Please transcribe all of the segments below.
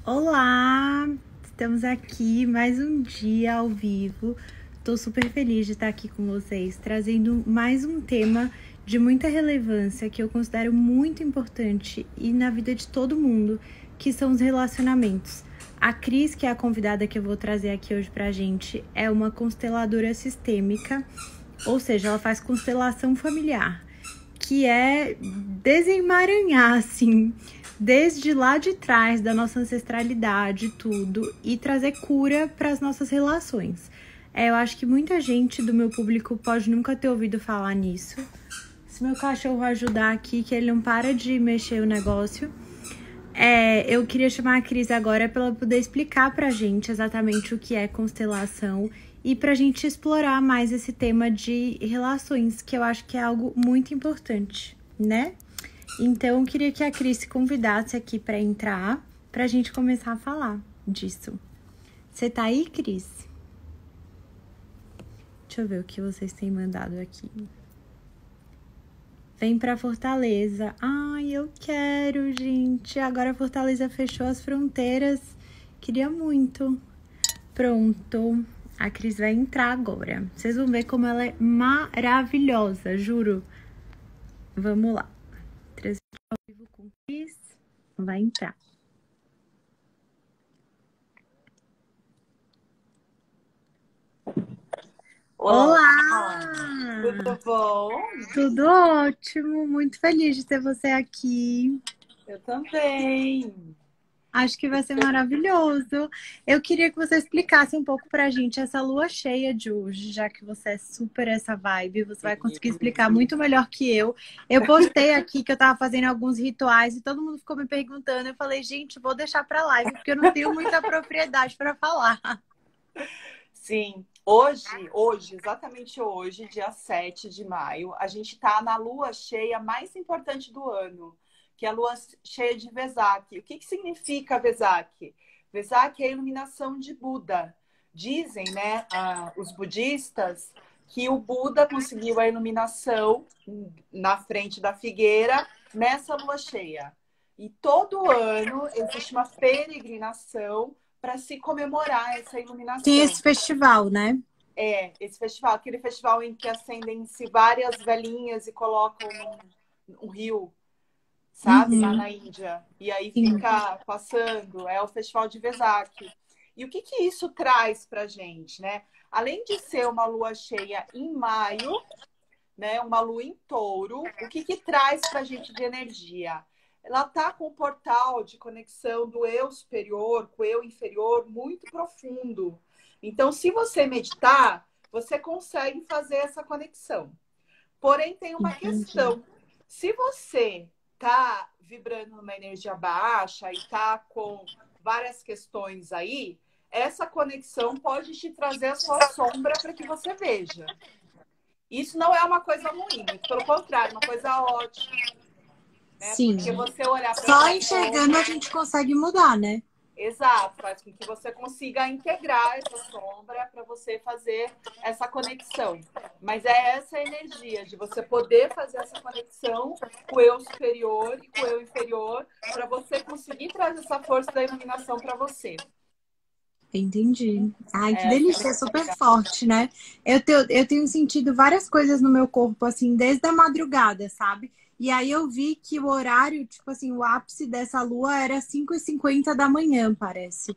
Olá! Estamos aqui mais um dia ao vivo. Estou super feliz de estar aqui com vocês, trazendo mais um tema de muita relevância que eu considero muito importante e na vida de todo mundo, que são os relacionamentos. A Cris, que é a convidada que eu vou trazer aqui hoje pra gente, é uma consteladora sistêmica, ou seja, ela faz constelação familiar, que é desemaranhar, assim, desde lá de trás da nossa ancestralidade, tudo, e trazer cura para as nossas relações. Eu acho que muita gente do meu público pode nunca ter ouvido falar nisso. Se meu cachorro ajudar aqui, que ele não para de mexer o negócio. Eu queria chamar a Cris agora para ela poder explicar pra gente exatamente o que é constelação e pra gente explorar mais esse tema de relações, que eu acho que é algo muito importante, né? Então, eu queria que a Cris se convidasse aqui para entrar, pra gente começar a falar disso. Você tá aí, Cris? Deixa eu ver o que vocês têm mandado aqui. Vem pra Fortaleza. Ai, eu quero, gente. Agora a Fortaleza fechou as fronteiras. Queria muito. Pronto. A Cris vai entrar agora. Vocês vão ver como ela é maravilhosa, juro. Vamos lá. Transmissão ao vivo com Cris. Vai entrar. Olá! Tudo bom? Tudo ótimo. Muito feliz de ter você aqui. Eu também. Acho que vai ser maravilhoso. Eu queria que você explicasse um pouco pra gente essa lua cheia de hoje, já que você é super essa vibe, você vai conseguir explicar muito melhor que eu. Eu postei aqui que eu tava fazendo alguns rituais e todo mundo ficou me perguntando. Eu falei, gente, vou deixar pra live, porque eu não tenho muita propriedade pra falar. Sim, exatamente hoje, dia 7 de maio, a gente está na lua cheia mais importante do ano, que é a lua cheia de Vesak. O que significa Vesak? Vesak é a iluminação de Buda. Dizem, né, os budistas, que o Buda conseguiu a iluminação na frente da figueira nessa lua cheia. E todo ano existe uma peregrinação para se comemorar essa Tem iluminação. esse festival, né? Esse festival, aquele festival em que acendem-se várias velhinhas e colocam um rio, sabe? Lá na Índia. E aí fica passando, é o Festival de Vesak. E o que isso traz pra gente, né? Além de ser uma lua cheia em maio, né, uma lua em touro, o que traz pra gente de energia? Ela tá com um portal de conexão do eu superior com o eu inferior muito profundo. Então, se você meditar, você consegue fazer essa conexão. Porém, tem uma questão. Se você tá vibrando numa energia baixa e tá com várias questões aí, essa conexão pode te trazer a sua sombra para que você veja. Isso não é uma coisa ruim, pelo contrário, uma coisa ótima. Né? Sim. Porque você olhar para só enxergando a gente consegue mudar, né? Exato, faz com que você consiga integrar essa sombra para você fazer essa conexão. Mas é essa energia de você poder fazer essa conexão com o eu superior e com o eu inferior para você conseguir trazer essa força da iluminação para você. Entendi. Ai, que delícia, é super forte, né? Eu tenho sentido várias coisas no meu corpo, assim, desde a madrugada, sabe? E aí eu vi que o horário, tipo assim, o ápice dessa lua era 5h50 da manhã, parece.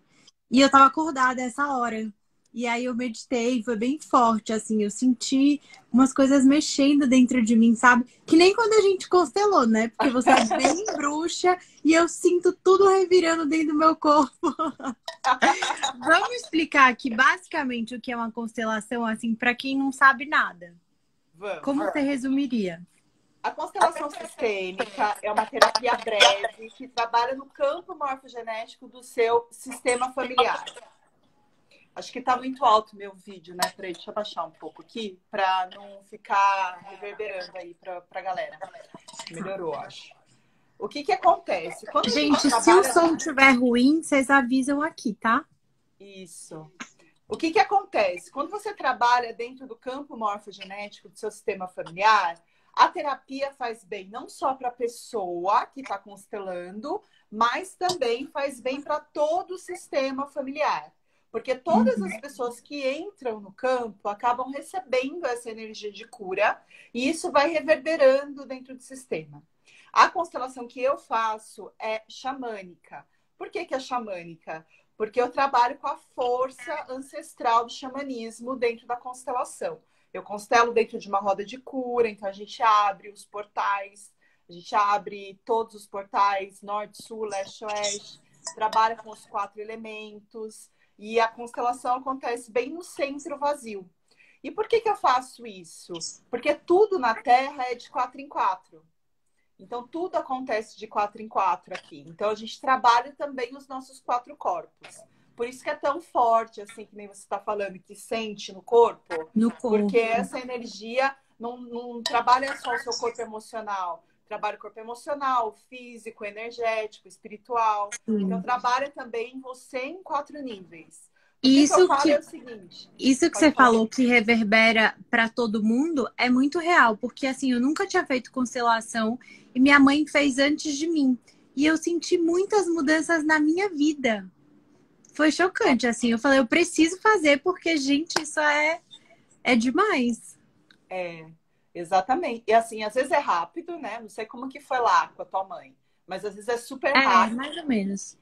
E eu tava acordada essa hora. E aí eu meditei, foi bem forte, assim, eu senti umas coisas mexendo dentro de mim, sabe? Que nem quando a gente constelou, né? Porque você é bem bruxa e eu sinto tudo revirando dentro do meu corpo. Vamos explicar aqui basicamente o que é uma constelação, assim, para quem não sabe nada. Vamos. Como você resumiria? A constelação sistêmica é uma terapia breve que trabalha no campo morfogenético do seu sistema familiar. Acho que está muito alto o meu vídeo, né? Peraí, deixa eu baixar um pouco aqui para não ficar reverberando aí para a galera. Melhorou, acho. O que acontece? Quando Gente, trabalha... se o som estiver ruim, vocês avisam aqui, tá? Isso. O que acontece? Quando você trabalha dentro do campo morfogenético do seu sistema familiar, A terapia faz bem não só para a pessoa que está constelando, mas também faz bem para todo o sistema familiar. Porque todas as pessoas que entram no campo acabam recebendo essa energia de cura e isso vai reverberando dentro do sistema. A constelação que eu faço é xamânica. Por que que é xamânica? Porque eu trabalho com a força ancestral do xamanismo dentro da constelação. Eu constelo dentro de uma roda de cura, então a gente abre os portais, a gente abre todos os portais, norte, sul, leste, oeste, trabalha com os 4 elementos e a constelação acontece bem no centro vazio. E por que que eu faço isso? Porque tudo na Terra é de 4 em 4. Então, tudo acontece de 4 em 4 aqui. Então, a gente trabalha também os nossos 4 corpos. Por isso que é tão forte, assim, que nem você está falando, que sente no corpo. No corpo. Porque essa energia não trabalha só o seu corpo emocional. Trabalha o corpo emocional, físico, energético, espiritual. Então, trabalha também você em 4 níveis. Isso que eu falo é o seguinte. Isso que você falou que reverbera para todo mundo é muito real, porque assim, eu nunca tinha feito constelação e minha mãe fez antes de mim. E eu senti muitas mudanças na minha vida. Foi chocante, assim. Eu falei, eu preciso fazer, porque, gente, isso é demais. É, exatamente. E assim, às vezes é rápido, né? Não sei como que foi lá com a tua mãe, mas às vezes é super rápido. Mais ou menos.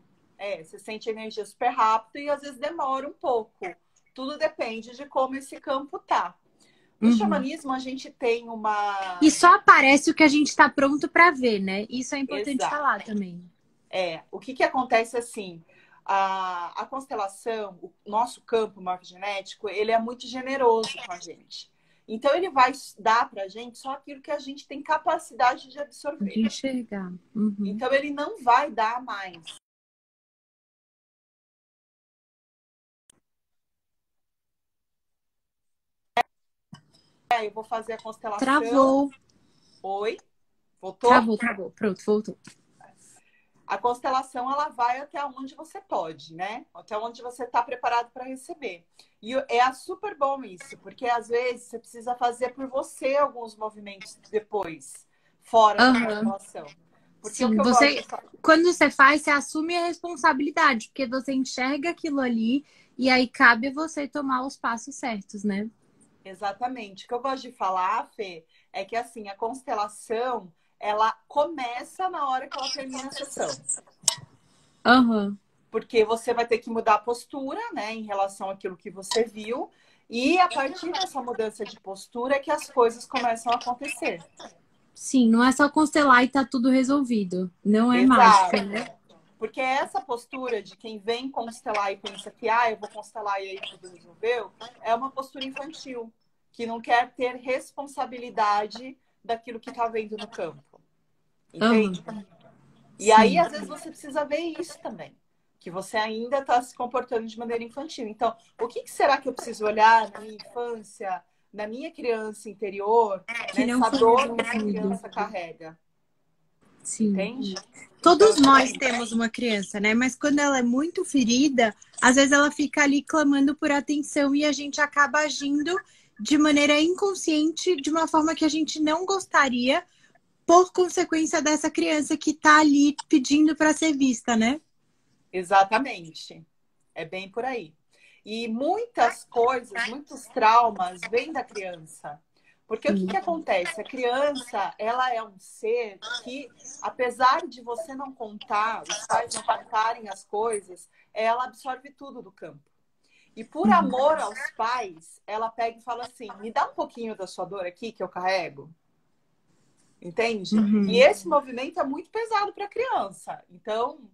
Você sente energia super rápido e às vezes demora um pouco. Tudo depende de como esse campo tá. No xamanismo, a gente tem uma... E só aparece o que a gente está pronto para ver, né? Isso é importante Exato. falar também. O que acontece assim? A constelação, o nosso campo morfogenético, ele é muito generoso com a gente. Então, ele vai dar pra gente só aquilo que a gente tem capacidade de absorver. De enxergar. Então, ele não vai dar mais. Eu vou fazer a constelação. Travou. Oi? Voltou? Travou. Pronto, voltou. A constelação, ela vai até onde você pode, né? Até onde você está preparado para receber. E é super bom isso, porque às vezes você precisa fazer por você alguns movimentos depois, fora da constelação. Porque sim, quando você faz, você assume a responsabilidade, porque você enxerga aquilo ali e aí cabe você tomar os passos certos, né? Exatamente. O que eu gosto de falar, Fê, é que assim, a constelação, ela começa na hora que ela termina a sessão. Porque você vai ter que mudar a postura, né, em relação àquilo que você viu. E a partir dessa mudança de postura é que as coisas começam a acontecer. Sim, não é só constelar e tá tudo resolvido. Não é Exato. mágica, né? Porque essa postura de quem vem constelar e pensa que eu vou constelar e aí tudo resolveu, é uma postura infantil, que não quer ter responsabilidade daquilo que está vendo no campo. Entende? E aí, às vezes, você precisa ver isso também. Que você ainda está se comportando de maneira infantil. Então, o que será que eu preciso olhar na minha infância, na minha criança interior, nessa dor que essa criança carrega? Sim. Entende? Todos nós temos uma criança, né? Mas quando ela é muito ferida, às vezes ela fica ali clamando por atenção e a gente acaba agindo de maneira inconsciente, de uma forma que a gente não gostaria, por consequência dessa criança que tá ali pedindo para ser vista, né? Exatamente. É bem por aí. E muitas coisas, muitos traumas vêm da criança. Porque o que acontece? A criança, ela é um ser que, apesar de você não contar, os pais não contarem as coisas, ela absorve tudo do campo. E por amor aos pais, ela pega e fala assim, me dá um pouquinho da sua dor aqui que eu carrego. Entende? E esse movimento é muito pesado para a criança. Então,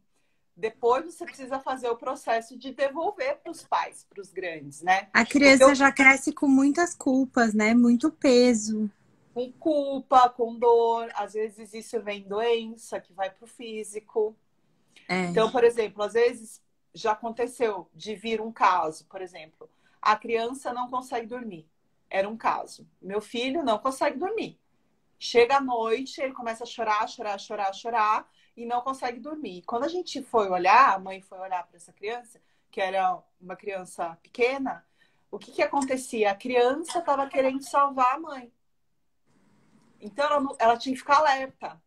depois você precisa fazer o processo de devolver para os pais, para os grandes, né? A criança já cresce com muitas culpas, né? Muito peso. Com culpa, com dor. Às vezes isso vem doença, que vai para o físico. Então, por exemplo, às vezes já aconteceu de vir um caso, por exemplo, a criança não consegue dormir. Era um caso. Meu filho não consegue dormir. Chega à noite, ele começa a chorar e não consegue dormir. Quando a gente foi olhar, a mãe foi olhar para essa criança, que era uma criança pequena, o que acontecia? A criança estava querendo salvar a mãe. Então ela tinha que ficar alerta,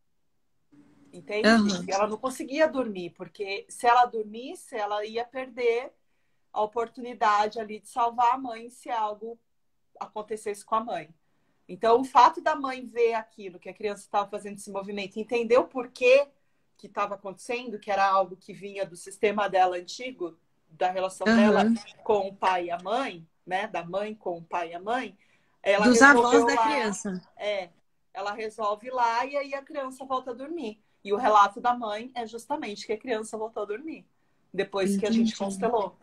entende? Aham. Ela não conseguia dormir, porque se ela dormisse, ela ia perder a oportunidade ali de salvar a mãe se algo acontecesse com a mãe. Então, o fato da mãe ver aquilo, que a criança estava fazendo esse movimento, entender o porquê que estava acontecendo, que era algo que vinha do sistema dela antigo, da relação dela Aham. com o pai e a mãe, né? Da mãe com o pai e a mãe, ela Dos avós resolveu da lá, criança. ela resolve lá e aí a criança volta a dormir. E o relato da mãe é justamente que a criança voltou a dormir, depois que a gente Entendi. constelou.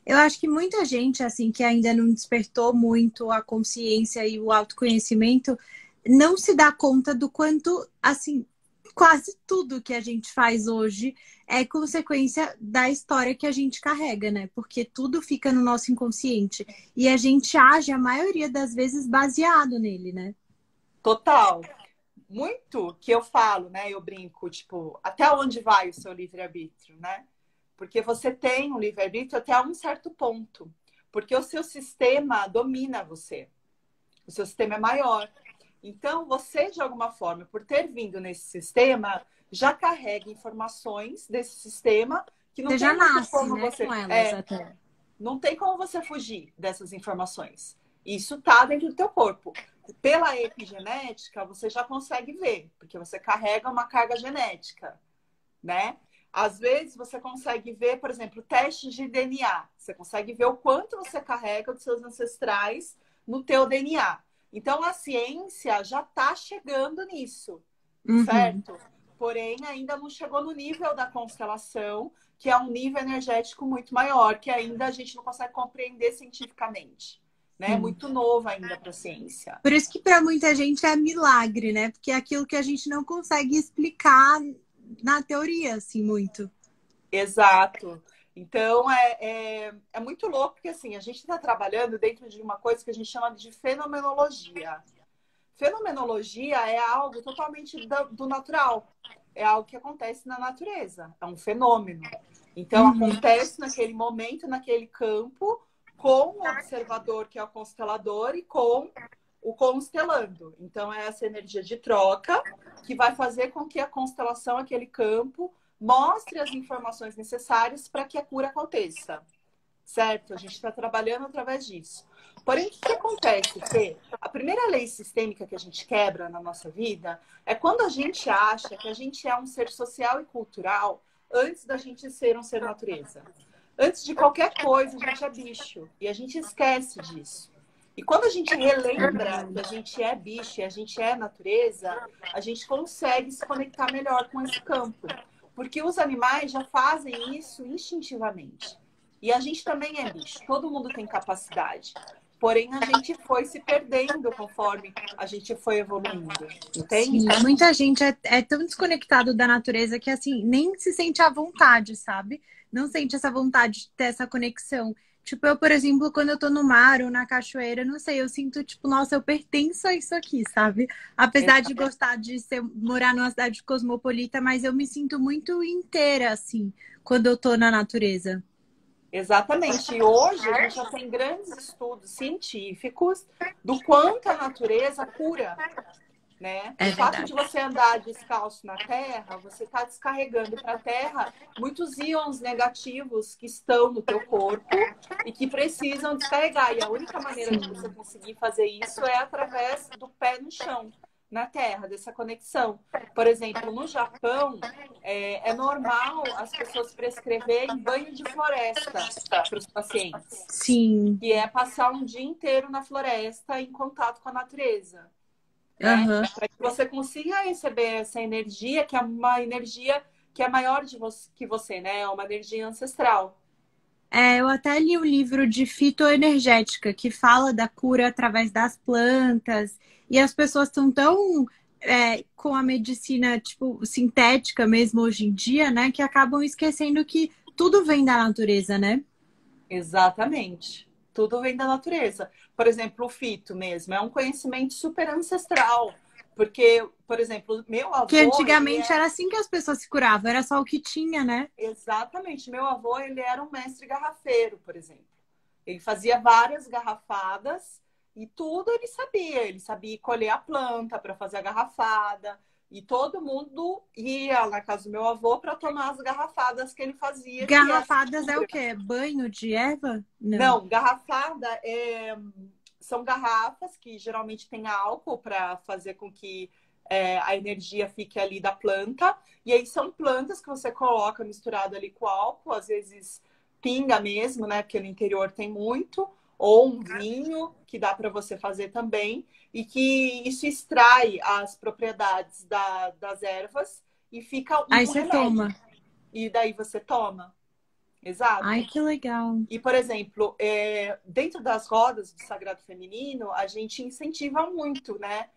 Eu acho que muita gente, assim, que ainda não despertou muito a consciência e o autoconhecimento, não se dá conta do quanto, assim, quase tudo que a gente faz hoje é consequência da história que a gente carrega, né? Porque tudo fica no nosso inconsciente. E a gente age, a maioria das vezes, baseado nele, né? Total. Muito que eu falo, né? Eu brinco, tipo, até onde vai o seu livre-arbítrio, né? Porque você tem um livre-arbítrio até um certo ponto. Porque o seu sistema domina você. O seu sistema é maior. Então, você, de alguma forma, por ter vindo nesse sistema, já carrega informações desse sistema que não Você já tem muito nasce, como né, você. com elas até. Não tem como você fugir dessas informações. Isso está dentro do teu corpo. Pela epigenética, você já consegue ver, porque você carrega uma carga genética, né? Às vezes você consegue ver, por exemplo, testes de DNA. Você consegue ver o quanto você carrega dos seus ancestrais no teu DNA. Então a ciência já está chegando nisso, Uhum. certo? Porém, ainda não chegou no nível da constelação, que é um nível energético muito maior, que ainda a gente não consegue compreender cientificamente. Né? É Sim. muito novo ainda para a ciência. Por isso que para muita gente é milagre, né? Porque é aquilo que a gente não consegue explicar na teoria, assim, muito. Exato. Então, é muito louco, porque assim, a gente está trabalhando dentro de uma coisa que a gente chama de fenomenologia. Fenomenologia é algo totalmente do natural. É algo que acontece na natureza. É um fenômeno. Então, Uhum. acontece naquele momento, naquele campo, com o observador, que é o constelador, e com o constelando. Então, é essa energia de troca que vai fazer com que a constelação, aquele campo, mostre as informações necessárias para que a cura aconteça. Certo? A gente está trabalhando através disso. Porém, o que acontece, Fê? A primeira lei sistêmica que a gente quebra na nossa vida é quando a gente acha que a gente é um ser social e cultural antes da gente ser um ser natureza. Antes de qualquer coisa, a gente é bicho. E a gente esquece disso. E quando a gente relembra que a gente é bicho e a gente é natureza, a gente consegue se conectar melhor com esse campo. Porque os animais já fazem isso instintivamente. E a gente também é bicho, todo mundo tem capacidade. Porém, a gente foi se perdendo conforme a gente foi evoluindo, Sim, entende? muita gente é tão desconectado da natureza que, assim, nem se sente à vontade, sabe? Não sente essa vontade de ter essa conexão. Tipo, eu, por exemplo, quando eu tô no mar ou na cachoeira, não sei, eu sinto, tipo, nossa, eu pertenço a isso aqui, sabe? Apesar de gostar de morar numa cidade cosmopolita, mas eu me sinto muito inteira, assim, quando eu tô na natureza. Exatamente. E hoje a gente já tem grandes estudos científicos do quanto a natureza cura, né? É O fato de verdade. você andar descalço na terra, você está descarregando para a terra muitos íons negativos que estão no teu corpo e que precisam descarregar. E a única maneira de você Sim. conseguir fazer isso é através do pé no chão, na terra, dessa conexão. Por exemplo, no Japão, é normal as pessoas prescreverem banho de floresta para os pacientes, Sim. que é passar um dia inteiro na floresta em contato com a natureza, né? Aham. Para que você consiga receber essa energia, que é uma energia que é maior que você, né? É uma energia ancestral. É, eu até li um livro de fitoenergética que fala da cura através das plantas, e as pessoas estão tão com a medicina tipo sintética mesmo hoje em dia, né, que acabam esquecendo que tudo vem da natureza, né? Exatamente. Tudo vem da natureza. Por exemplo, o fito mesmo é um conhecimento super ancestral. Porque, por exemplo, meu Que avô, ele antigamente é era assim que as pessoas se curavam, era só o que tinha, né? exatamente, meu avô, ele era um mestre garrafeiro, por exemplo. Ele fazia várias garrafadas E tudo ele sabia. Ele sabia colher a planta para fazer a garrafada. E todo mundo ia na casa do meu avô para tomar as garrafadas que ele fazia. Garrafadas é o quê? Banho de erva? Não, garrafada são garrafas que geralmente tem álcool para fazer com que a energia fique ali da planta. E aí são plantas que você coloca misturado ali com álcool, às vezes pinga mesmo, né? Porque no interior tem muito, ou um vinho que dá para você fazer também, e que isso extrai as propriedades das ervas e fica um Aí você remédio. toma. E daí você toma. Exato. Ai, que legal. E, por exemplo, dentro das rodas do Sagrado Feminino, a gente incentiva muito, né?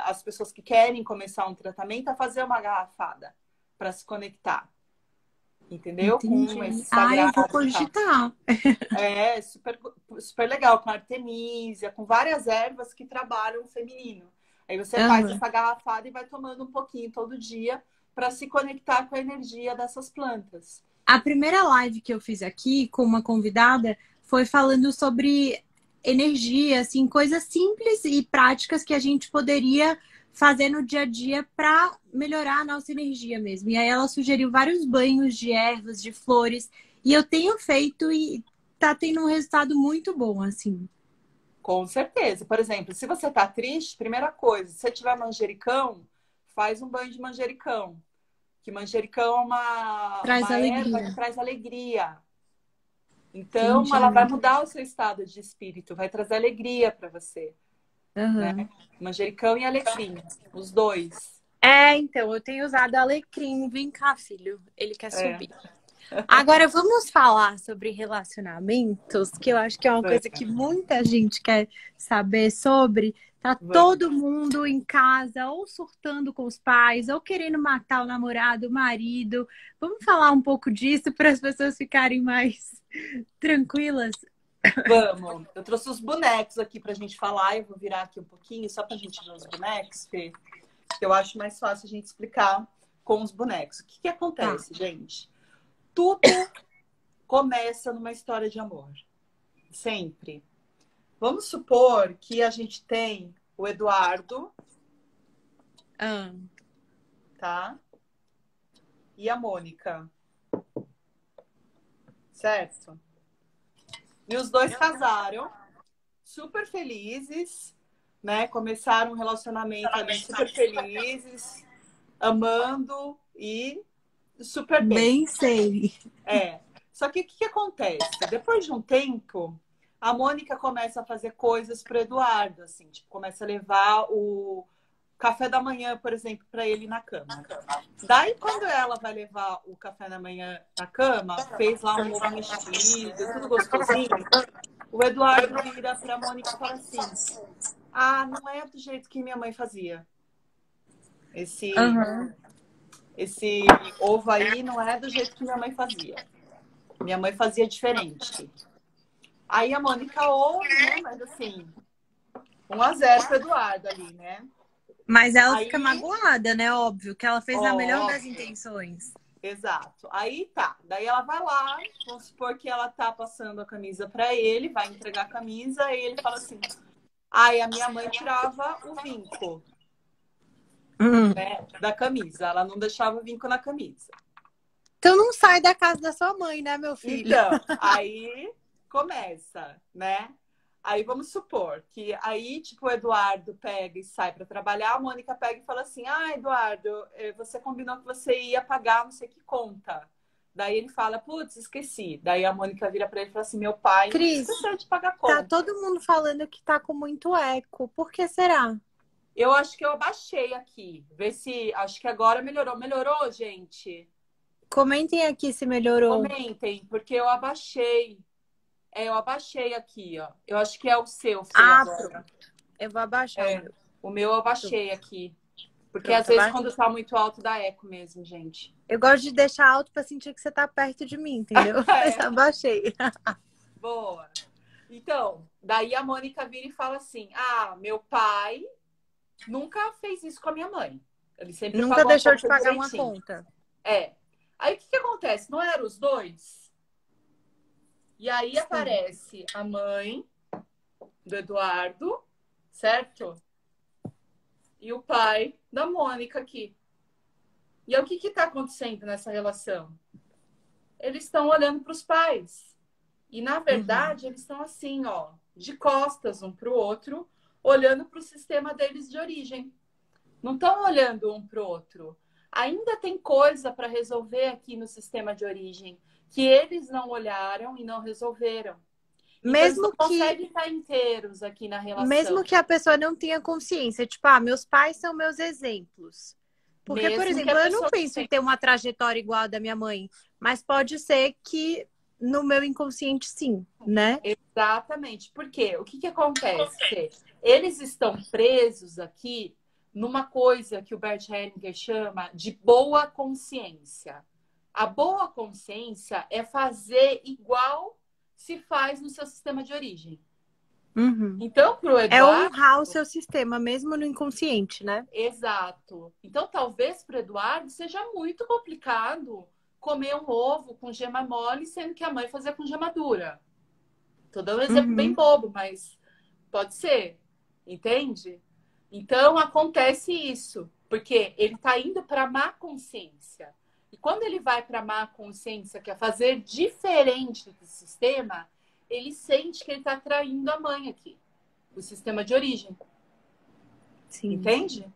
As pessoas que querem começar um tratamento a fazer uma garrafada para se conectar. Entendeu? Entendi. Com esse Eu sagrado. vou cogitar. Super, super legal, com artemisia, com várias ervas que trabalham o feminino. Aí você faz essa garrafada e vai tomando um pouquinho todo dia para se conectar com a energia dessas plantas. A primeira live que eu fiz aqui com uma convidada foi falando sobre energia, assim, coisas simples e práticas que a gente poderia fazer no dia a dia para melhorar a nossa energia mesmo. E aí ela sugeriu vários banhos de ervas, de flores, e eu tenho feito e tá tendo um resultado muito bom, assim. Com certeza. Por exemplo, se você tá triste, primeira coisa, se você tiver manjericão, faz um banho de manjericão. Que manjericão é Traz uma erva alegria. que traz alegria. Então, ela vai mudar o seu estado de espírito, vai trazer alegria para você. Né? Manjericão e alecrim, os dois. Então, eu tenho usado alecrim. Vem cá, filho. Ele quer subir. Agora, vamos falar sobre relacionamentos, que eu acho que é uma coisa que muita gente quer saber sobre. Tá todo mundo em casa, ou surtando com os pais, ou querendo matar o namorado, o marido. Vamos falar um pouco disso para as pessoas ficarem mais tranquilas? Vamos. Eu trouxe os bonecos aqui pra gente falar. Eu vou virar aqui um pouquinho, só pra gente ver os bonecos, Fê. Que eu acho mais fácil a gente explicar com os bonecos. O que acontece, gente? Tudo começa numa história de amor. Sempre. Vamos supor que a gente tem o Eduardo, tá? E a Mônica. Certo? E os dois casaram, super felizes, né? Começaram um relacionamento ali super felizes, amando e super bem. Bem sei. Só que o que acontece? Depois de um tempo, a Mônica começa a fazer coisas pro Eduardo, assim, tipo, começa a levar o café da manhã, por exemplo, para ele na cama. Daí, quando ela vai levar o café da manhã na cama, fez lá um ovo mexido, tudo gostosinho, o Eduardo vira pra Mônica e fala assim: ah, não é do jeito que minha mãe fazia. Esse ovo aí não é do jeito que minha mãe fazia. Minha mãe fazia diferente. Aí a Mônica ouve, né? Mas assim, 1-0 pro Eduardo ali, né? Mas ela fica magoada, né? Óbvio, que ela fez na melhor das intenções. Exato. Aí tá. Daí ela vai lá, vamos supor que ela tá passando a camisa pra ele, vai entregar a camisa, e ele fala assim: ai, a minha mãe tirava o vinco, né, da camisa. Ela não deixava o vinco na camisa. Então não sai da casa da sua mãe, né, meu filho? Então, aí começa, né? Aí vamos supor que aí, tipo, o Eduardo pega e sai para trabalhar, a Mônica pega e fala assim: ah, Eduardo, você combinou que você ia pagar não sei que conta. Daí ele fala: putz, esqueci. Daí a Mônica vira para ele e fala assim: meu pai esqueceu de pagar conta. Tá todo mundo falando que tá com muito eco. Por que será? Eu acho que eu abaixei aqui. Vê se... Acho que agora melhorou. Melhorou, gente? Comentem aqui se melhorou. Comentem, porque eu abaixei. Eu abaixei aqui, ó. Eu acho que é o seu, Fê, agora. Pronto. Eu vou abaixar. O meu eu abaixei aqui. Porque às vezes quando tá muito alto dá eco mesmo, gente. Eu gosto de deixar alto pra sentir que você tá perto de mim, entendeu? Mas abaixei. Boa. Então, daí a Mônica vira e fala assim: ah, meu pai nunca fez isso com a minha mãe. Ele sempre nunca deixou de pagar uma conta. Aí o que acontece? Não eram os dois? E aí aparece a mãe do Eduardo, certo? E o pai da Mônica aqui. E aí, o que está acontecendo nessa relação? Eles estão olhando para os pais. E, na verdade, eles estão assim, ó, de costas um para o outro, olhando para o sistema deles de origem. Não estão olhando um para o outro. Ainda tem coisa para resolver aqui no sistema de origem que eles não olharam e não resolveram. Então, eles não conseguem estar inteiros aqui na relação. Mesmo que a pessoa não tenha consciência, tipo, meus pais são meus exemplos. Porque, por exemplo, eu não penso em ter uma trajetória igual a da minha mãe, mas pode ser que no meu inconsciente, sim, né? Exatamente. Por quê? O que acontece? Eles estão presos aqui numa coisa que o Bert Hellinger chama de boa consciência. A boa consciência é fazer igual se faz no seu sistema de origem. Então, pro Eduardo... É honrar o seu sistema, mesmo no inconsciente, né? Exato. Então, talvez para o Eduardo seja muito complicado comer um ovo com gema mole, sendo que a mãe fazia com gema dura. Tô dando um exemplo bem bobo, mas pode ser. Entende? Então, acontece isso. Porque ele tá indo para a má consciência. E quando ele vai para a má consciência, que é fazer diferente do sistema, ele sente que ele está traindo a mãe aqui. O sistema de origem. Sim. Entende?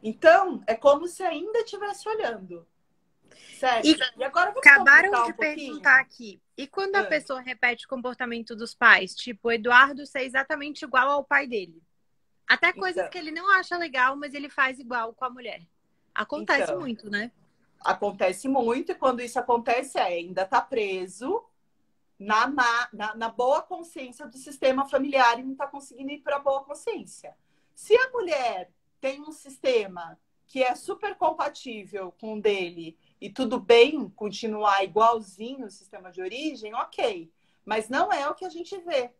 Então, é como se ainda estivesse olhando. Certo? E agora acabaram de perguntar aqui. E quando a pessoa repete o comportamento dos pais? Tipo, o Eduardo ser exatamente igual ao pai dele. Até coisas que ele não acha legal, mas ele faz igual com a mulher. Acontece muito, né? Acontece muito. E quando isso acontece, ainda tá preso na boa consciência do sistema familiar e não tá conseguindo ir para a boa consciência. Se a mulher tem um sistema que é super compatível com o dele e tudo bem continuar igualzinho o sistema de origem, ok. Mas não é o que a gente vê.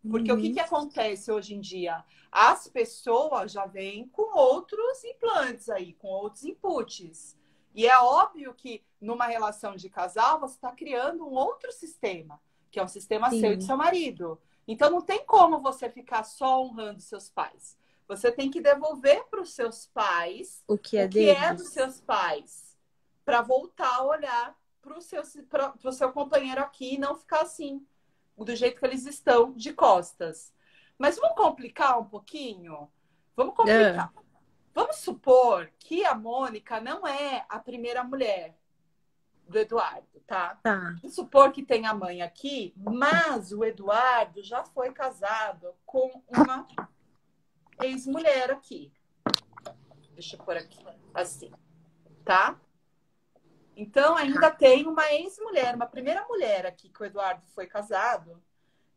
Porque o que acontece hoje em dia? As pessoas já vêm com outros implantes aí, com outros inputs. E é óbvio que numa relação de casal você está criando um outro sistema, que é um sistema seu e do seu marido. Então não tem como você ficar só honrando seus pais. Você tem que devolver para os seus pais o que é dos seus pais, para voltar a olhar para o seu companheiro aqui e não ficar assim, do jeito que eles estão, de costas. Mas vamos complicar um pouquinho? Vamos complicar. Vamos supor que a Mônica não é a primeira mulher do Eduardo, tá? Vamos supor que tem a mãe aqui, mas o Eduardo já foi casado com uma ex-mulher aqui. Deixa eu pôr aqui, assim, tá? Então, ainda tem uma ex-mulher, uma primeira mulher aqui que o Eduardo foi casado.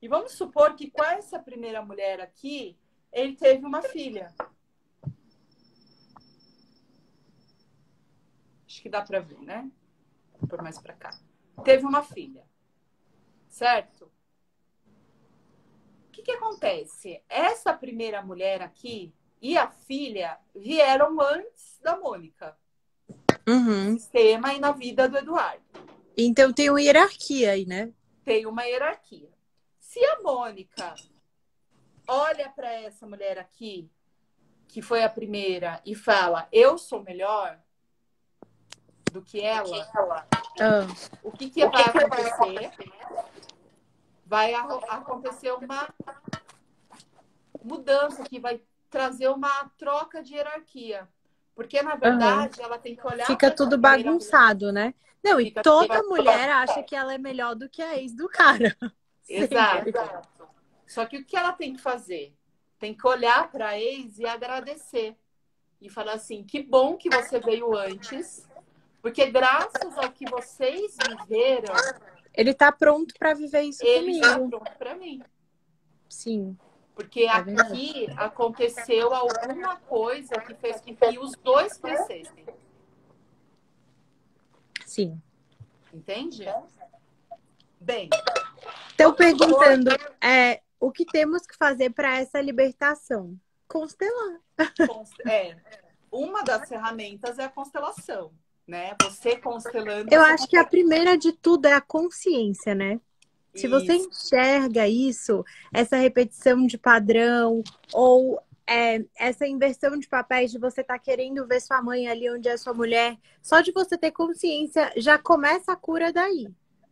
E vamos supor que com essa primeira mulher aqui, ele teve uma filha. Acho que dá para ver, né? Vou pôr mais para cá. Teve uma filha. Certo? O que acontece? Essa primeira mulher aqui e a filha vieram antes da Mônica. No sistema e na vida do Eduardo. Então tem uma hierarquia aí, né? Tem uma hierarquia. Se a Mônica olha para essa mulher aqui, que foi a primeira, e fala, eu sou melhor do que ela, o que vai acontecer? Vai acontecer uma mudança que vai trazer uma troca de hierarquia. Porque, na verdade, ela tem que olhar... Fica tudo bagunçado, né? Não, e toda mulher acha que ela é melhor do que a ex do cara. Exato. Só que o que ela tem que fazer? Tem que olhar para a ex e agradecer. E falar assim, que bom que você veio antes, porque graças ao que vocês viveram... Ele tá pronto para viver isso comigo. Ele tá pronto para mim. Sim. Porque aqui aconteceu alguma coisa que fez com que os dois crescessem. Sim. Entende? Bem. Estão perguntando o que temos que fazer para essa libertação? Constelar. Uma das ferramentas é a constelação, né? Você constelando... Eu acho que a primeira de tudo é a consciência, né? Se você Isso. enxerga isso, essa repetição de padrão, ou essa inversão de papéis de você estar querendo ver sua mãe ali onde é sua mulher, só de você ter consciência, já começa a cura daí,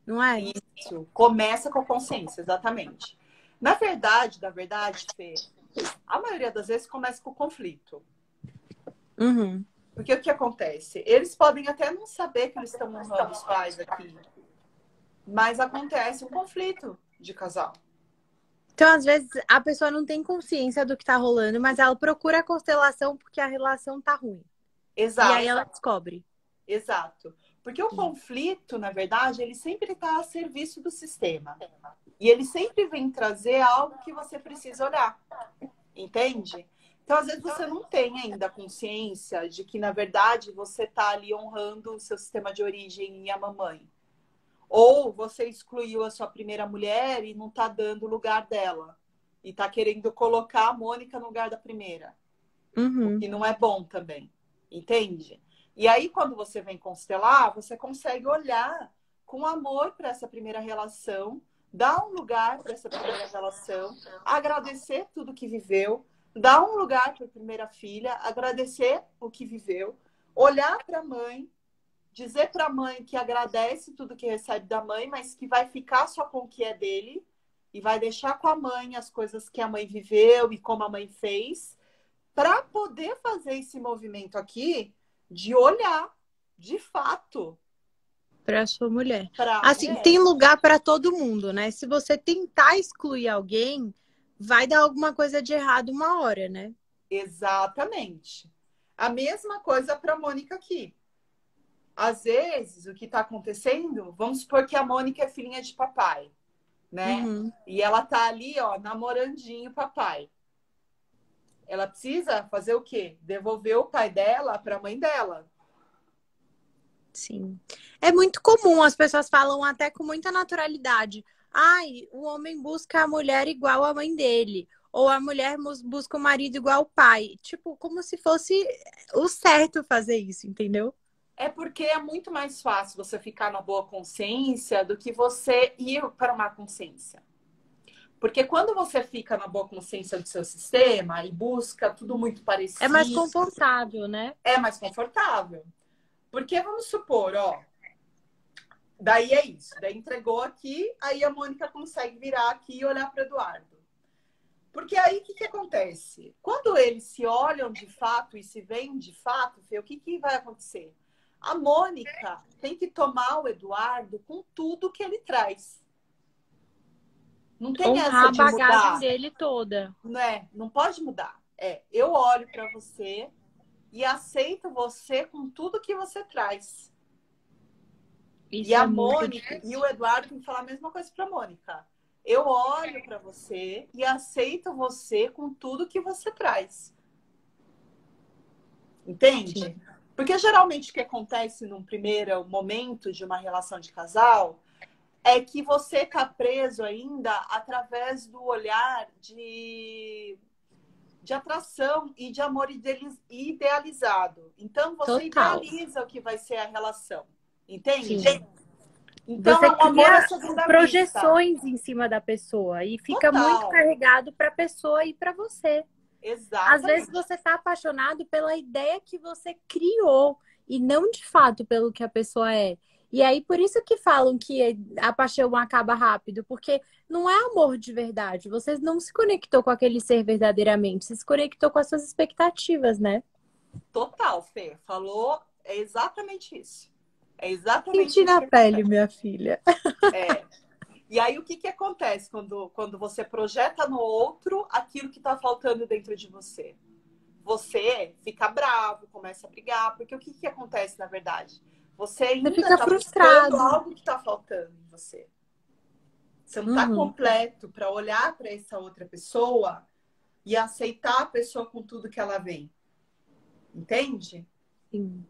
não é? Isso. Começa com a consciência, exatamente. Na verdade, Fê, a maioria das vezes começa com o conflito. Uhum. Porque o que acontece? Eles podem até não saber que eles estão honrando os pais aqui, mas acontece um conflito de casal. Então, às vezes, a pessoa não tem consciência do que tá rolando, mas ela procura a constelação porque a relação tá ruim. E aí Exato, ela descobre. exato. Porque o conflito, na verdade, ele sempre está a serviço do sistema. E ele sempre vem trazer algo que você precisa olhar. Entende? Então, às vezes, você não tem ainda consciência de que, na verdade, você está ali honrando o seu sistema de origem e a mamãe. Ou você excluiu a sua primeira mulher e não está dando o lugar dela. E está querendo colocar a Mônica no lugar da primeira. O Uhum. que não é bom também. Entende? E aí, quando você vem constelar, você consegue olhar com amor para essa primeira relação, dar um lugar para essa primeira relação, agradecer tudo que viveu, dar um lugar para a primeira filha, agradecer o que viveu, olhar para a mãe, dizer para a mãe que agradece tudo que recebe da mãe, mas que vai ficar só com o que é dele e vai deixar com a mãe as coisas que a mãe viveu e como a mãe fez, para poder fazer esse movimento aqui de olhar de fato Para sua mulher. para a Assim, mulher. tem lugar para todo mundo, né? Se você tentar excluir alguém, vai dar alguma coisa de errado uma hora, né? Exatamente. A mesma coisa para a Mônica aqui. Às vezes, o que está acontecendo, vamos supor que a Mônica é filhinha de papai, né? Uhum. E ela tá ali, ó, namorandinho papai. Ela precisa fazer o quê? Devolver o pai dela para a mãe dela. Sim. É muito comum, as pessoas falam até com muita naturalidade. Ai, o homem busca a mulher igual a mãe dele. Ou a mulher busca o marido igual o pai. Tipo, como se fosse o certo fazer isso, entendeu? É porque é muito mais fácil você ficar na boa consciência do que você ir para uma consciência. Porque quando você fica na boa consciência do seu sistema e busca tudo muito É mais parecido, confortável, né? é mais confortável. Porque vamos supor, ó, daí é isso, daí entregou aqui, aí a Mônica consegue virar aqui e olhar para o Eduardo. Porque aí o que acontece? Quando eles se olham de fato e se veem de fato, Fê, o que vai acontecer? A Mônica tem que tomar o Eduardo com tudo que ele traz. Não tem Honrar essa a de bagagem mudar, dele toda. não é? Não pode mudar. É, eu olho para você e aceito você com tudo que você traz. E Isso a é muito Mônica e o difícil. Eduardo tem que falar a mesma coisa para a Mônica. Eu olho para você e aceito você com tudo que você traz. Entende? Sim. Porque geralmente o que acontece num primeiro momento de uma relação de casal é que você está preso ainda através do olhar de atração e de amor idealizado. Então, você Total. idealiza o que vai ser a relação. Entende? Sim. Então, Você é um amor à cria segunda vista. projeções em cima da pessoa e fica muito Total. carregado para a pessoa e para você. Às vezes Exatamente. você está apaixonado pela ideia que você criou e não de fato pelo que a pessoa é. E aí, por isso que falam que a paixão acaba rápido, porque não é amor de verdade. Você não se conectou com aquele ser verdadeiramente, você se conectou com as suas expectativas, né? Total, Fê. Falou, é exatamente isso. É exatamente Senti isso na que pele, acontece. minha filha. É. E aí, o que acontece quando você projeta no outro aquilo que está faltando dentro de você? Você fica bravo, começa a brigar, porque o que acontece na verdade? Você Você ainda fica está buscando frustrado. algo que está faltando em você. Você não está Uhum. completo para olhar para essa outra pessoa e aceitar a pessoa com tudo que ela vem. Entende? Sim.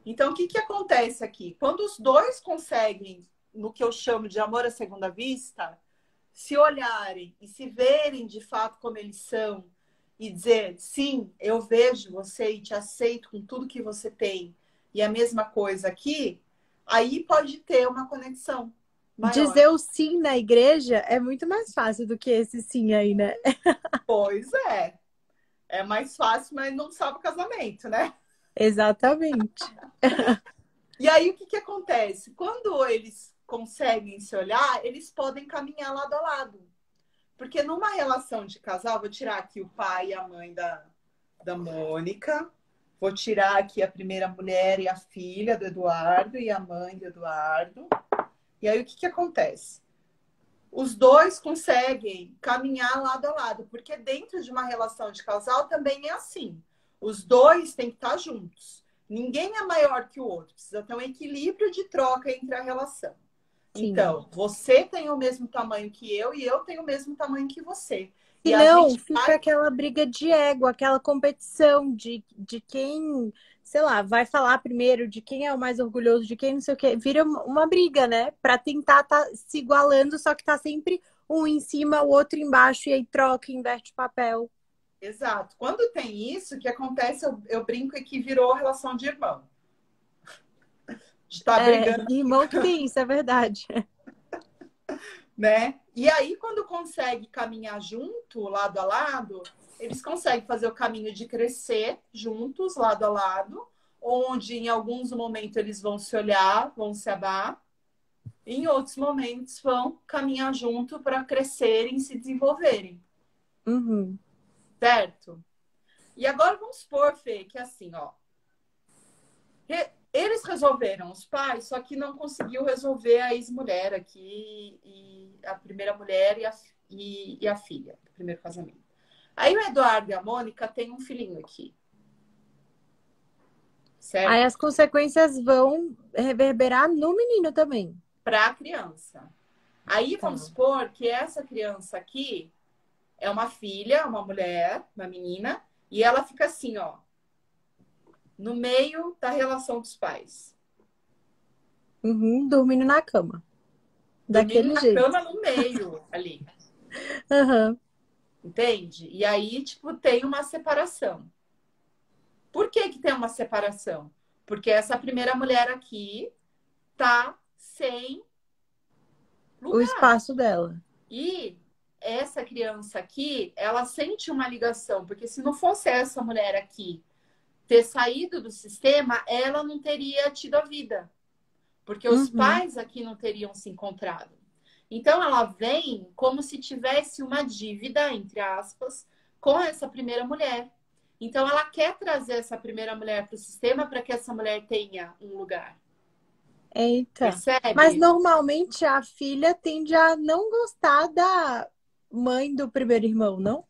Então, o que acontece aqui? Quando os dois conseguem, no que eu chamo de amor à segunda vista, se olharem e se verem de fato como eles são e dizer, sim, eu vejo você e te aceito com tudo que você tem, e a mesma coisa aqui, aí pode ter uma conexão. maior. Dizer o sim na igreja é muito mais fácil do que esse sim aí, né? Pois é. É mais fácil, mas não salva o casamento, né? Exatamente. E aí, o que que acontece? Quando eles conseguem se olhar, eles podem caminhar lado a lado. Porque numa relação de casal, vou tirar aqui o pai e a mãe da Mônica, vou tirar aqui a primeira mulher e a filha do Eduardo e a mãe do Eduardo. E aí, o que que acontece? Os dois conseguem caminhar lado a lado, porque dentro de uma relação de casal também é assim. Os dois têm que estar juntos. Ninguém é maior que o outro. Precisa ter um equilíbrio de troca entre a relação. Sim. Então, você tem o mesmo tamanho que eu e eu tenho o mesmo tamanho que você. Se E a não, gente fica vai. aquela briga de ego, aquela competição de quem, sei lá, vai falar primeiro, de quem é o mais orgulhoso, de quem não sei o quê. Vira uma briga, né? Pra tentar tá se igualando, só que tá sempre um em cima, o outro embaixo, e aí troca, inverte o papel. Exato. Quando tem isso, o que acontece, eu brinco é que virou relação de irmão. De estar É, brigando, irmão que tem isso, é verdade. né? E aí, quando consegue caminhar junto, lado a lado, eles conseguem fazer o caminho de crescer juntos, lado a lado, onde em alguns momentos eles vão se olhar, vão se amar, e em outros momentos vão caminhar junto para crescerem e se desenvolverem, Uhum. certo? E agora vamos supor, Fê, que assim, ó, eles resolveram, os pais, só que não conseguiu resolver a ex-mulher aqui, e a primeira mulher e a filha do primeiro casamento. Aí o Eduardo e a Mônica têm um filhinho aqui, Aí certo? as consequências vão reverberar no menino também. Para a criança. Aí Tá. vamos supor que essa criança aqui é uma filha, uma mulher, uma menina, e ela fica assim, ó, no meio da relação dos pais. Uhum, dormindo na cama. Dormindo Daquele na jeito. cama no meio ali, Aham. entende? E aí, tipo, tem uma separação. Por que que tem uma separação? Porque essa primeira mulher aqui tá sem O lugar. espaço dela. E essa criança aqui, ela sente uma ligação, porque se não fosse essa mulher aqui ter saído do sistema, ela não teria tido a vida, porque os Uhum. pais aqui não teriam se encontrado. Então ela vem como se tivesse uma dívida, entre aspas, com essa primeira mulher. Então ela quer trazer essa primeira mulher para o sistema para que essa mulher tenha um lugar. Eita. Mas Percebe? normalmente a filha tende a não gostar da mãe do primeiro irmão, não?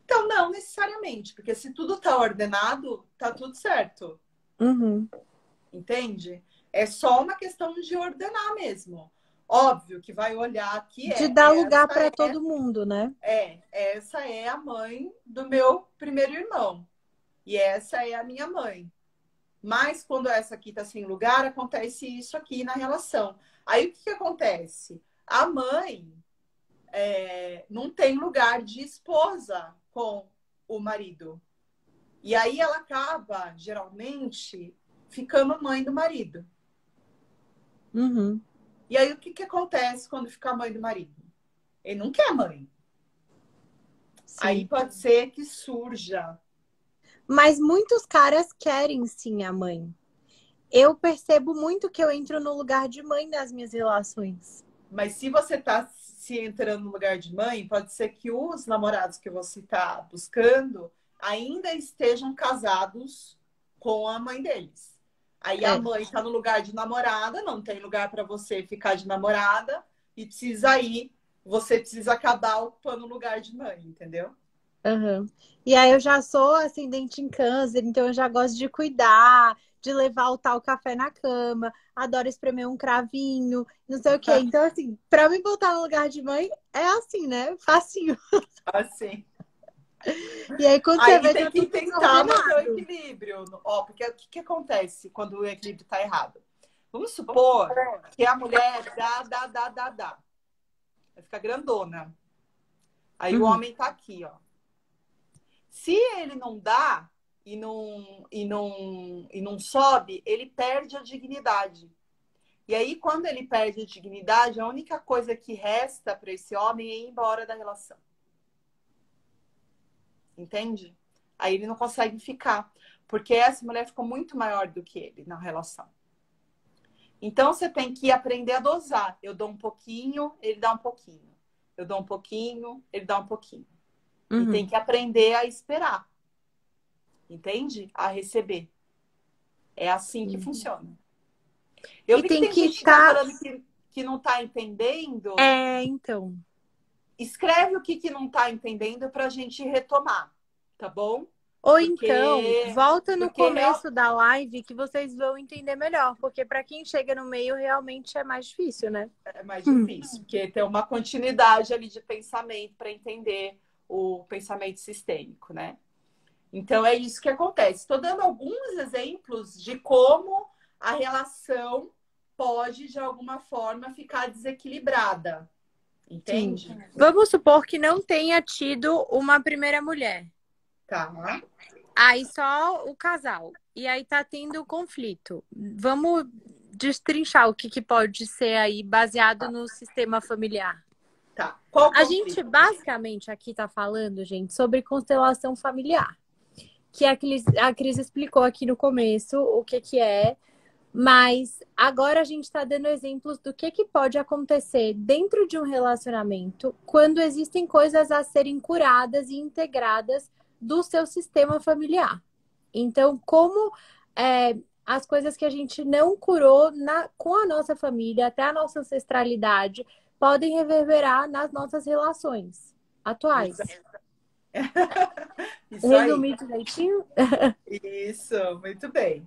Então, não necessariamente, porque se tudo está ordenado, tá tudo certo. Uhum. Entende? É só uma questão de ordenar mesmo. Óbvio que vai olhar que De dar lugar essa para todo mundo, né? essa é a mãe do meu primeiro irmão e essa é a minha mãe. Mas quando essa aqui está sem lugar, acontece isso aqui na relação. Aí o que, que acontece? A mãe não tem lugar de esposa com o marido. E aí ela acaba, geralmente, ficando mãe do marido. Uhum. E aí o que, que acontece quando fica mãe do marido? Ele não quer mãe. Aí Sim. pode ser que surja. Mas muitos caras querem sim a mãe. Eu percebo muito que eu entro no lugar de mãe nas minhas relações. Mas se você está se entrando no lugar de mãe, pode ser que os namorados que você está buscando ainda estejam casados com a mãe deles. Aí a É. mãe está no lugar de namorada, não tem lugar para você ficar de namorada e precisa ir, você precisa acabar ocupando o lugar de mãe, entendeu? Aham. E aí eu já sou ascendente em câncer, então eu já gosto de cuidar, de levar o tal café na cama, adoro espremer um cravinho, não sei o quê. Então, assim, pra me botar no lugar de mãe, é assim, né? Facinho. Assim. E aí, quando você Aí vê, tem tá que tudo tentar manter o desordenado. equilíbrio. Ó, porque o que, que acontece quando o equilíbrio está errado? Vamos supor que a mulher dá. Vai ficar grandona. Aí o Uhum. homem tá aqui, ó. Se ele não dá e não sobe, ele perde a dignidade. E aí, quando ele perde a dignidade, a única coisa que resta para esse homem é ir embora da relação. Entende? Aí ele não consegue ficar, porque essa mulher ficou muito maior do que ele na relação. Então, você tem que aprender a dosar. Eu dou um pouquinho, ele dá um pouquinho. Eu dou um pouquinho, ele dá um pouquinho. E tem que aprender a esperar. Entende? A receber. É assim que funciona. Eu vi que tem gente que tá falando que não tá entendendo. Então. Escreve o que não tá entendendo pra gente retomar, tá bom? Ou então, volta no começo da live que vocês vão entender melhor. Porque para quem chega no meio, realmente é mais difícil, né? É mais difícil, porque tem uma continuidade ali de pensamento para entender o pensamento sistêmico, né? Então, é isso que acontece. Estou dando alguns exemplos de como a relação pode, de alguma forma, ficar desequilibrada. Entende? Sim. Vamos supor que não tenha tido uma primeira mulher. Tá. Aí só o casal. E aí tá tendo conflito. Vamos destrinchar o que pode ser aí baseado no sistema familiar. Tá. Qual a gente basicamente aqui tá falando, gente, sobre constelação familiar. Que a Cris explicou aqui no começo o que é. Mas agora a gente está dando exemplos do que pode acontecer dentro de um relacionamento quando existem coisas a serem curadas e integradas do seu sistema familiar. Então, como as coisas que a gente não curou com a nossa família, até a nossa ancestralidade, podem reverberar nas nossas relações atuais. Resumir direitinho? Isso, muito bem.